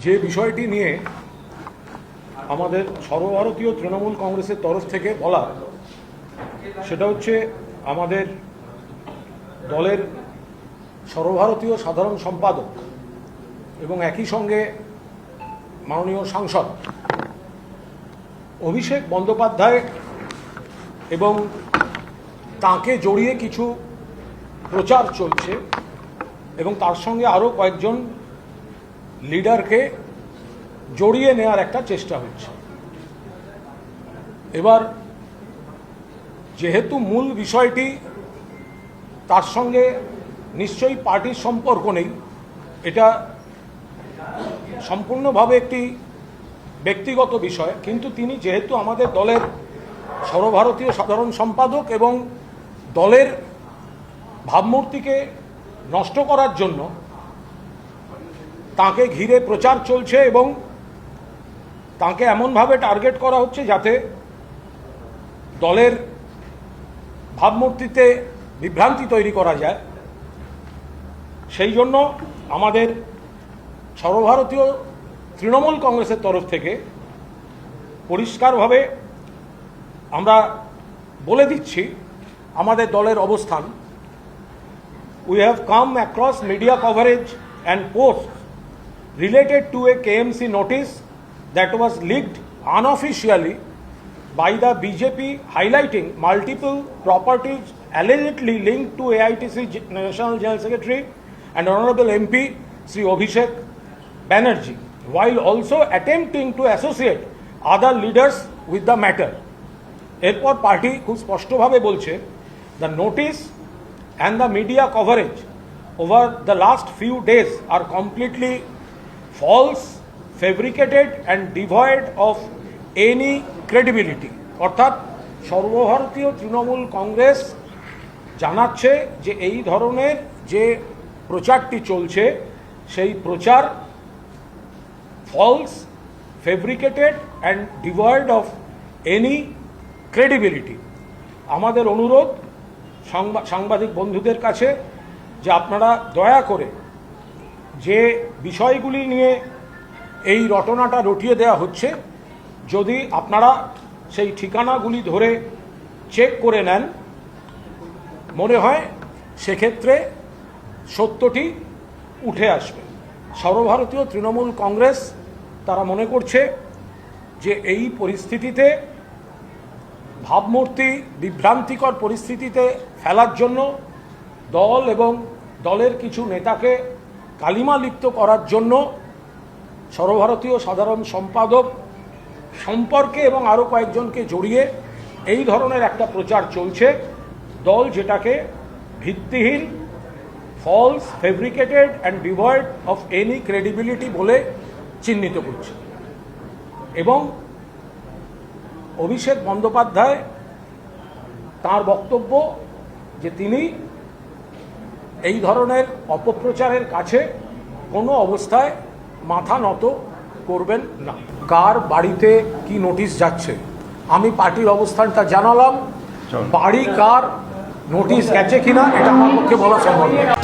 যে বিষয়টি নিয়ে আমাদের সর্বভারতীয় তৃণমূল কংগ্রেসের তরফ থেকে বলা, সেটা হচ্ছে আমাদের দলের সর্বভারতীয় সাধারণ সম্পাদক এবং একই সঙ্গে মাননীয় সাংসদ অভিষেক বন্দ্যোপাধ্যায় এবং তাকে জড়িয়ে কিছু প্রচার চলছে এবং তার সঙ্গে আরও কয়েকজন লিডারকে জড়িয়ে নেওয়ার একটা চেষ্টা হচ্ছে। এবার যেহেতু মূল বিষয়টি তার সঙ্গে নিশ্চয়ই পার্টির সম্পর্ক নেই, এটা সম্পূর্ণভাবে একটি ব্যক্তিগত বিষয়, কিন্তু তিনি যেহেতু আমাদের দলের সর্বভারতীয় সাধারণ সম্পাদক এবং দলের ভাবমূর্তিকে নষ্ট করার জন্য তাকে ঘিরে প্রচার চলছে এবং তাকে এমনভাবে টার্গেট করা হচ্ছে যাতে দলের ভাবমূর্তিতে বিভ্রান্তি তৈরি করা যায়। সেই জন্য আমাদের সর্বভারতীয় তৃণমূল কংগ্রেসের তরফ থেকে পরিষ্কারভাবে আমরা বলে দিচ্ছি আমাদের দলের অবস্থান। We have come across media coverage and posts related to a KMC notice that was leaked unofficially by the BJP highlighting multiple properties allegedly linked to AITC National General Secretary and Honorable MP Sri Abhishek Banerjee, while also attempting to associate other leaders with the matter. এরপর party খুব স্পষ্টভাবে বলছে, the notice and the media coverage over the last few days are completely false, fabricated and devoid of any credibility. অর্থাৎ সর্বভারতীয় তৃণমূল কংগ্রেস জানাচ্ছে যে এই ধরনের যে প্রচারটি চলছে সেই প্রচার false, fabricated and devoid of any credibility. আমাদের অনুরোধ সাংবাদিক বন্ধুদের কাছে যে আপনারা দয়া করে যে বিষয়গুলি নিয়ে এই রটনাটা রটিয়ে দেওয়া হচ্ছে, যদি আপনারা সেই ঠিকানাগুলি ধরে চেক করে নেন, মনে হয় সেক্ষেত্রে সত্যটি উঠে আসবে। সর্বভারতীয় তৃণমূল কংগ্রেস তারা মনে করছে যে এই পরিস্থিতিতে ভাবমূর্তি বিভ্রান্তিকর পরিস্থিতিতে ফেলার জন্য দল এবং দলের কিছু নেতাকে কালিমা লিপ্ত করার জন্য সর্বভারতীয় সাধারণ সম্পাদক সম্পর্কে এবং আরও কয়েকজনকে জড়িয়ে এই ধরনের একটা প্রচার চলছে। দল যেটাকে ভিত্তিহীন, false, fabricated and devoid of any credibility বলে চিহ্নিত করছে। এবং অভিষেক বন্দ্যোপাধ্যায় তার বক্তব্য যে তিনি এই ধরনের অপপ্রচারের কাছে কোনো অবস্থায় মাথা নত করবেন না। কার বাড়িতে কি নোটিশ যাচ্ছে আমি পার্টির অবস্থানটা জানালাম, বাড়ি কার নোটিশ গেছে কিনা এটা আমার পক্ষে বলা সম্ভব নয়।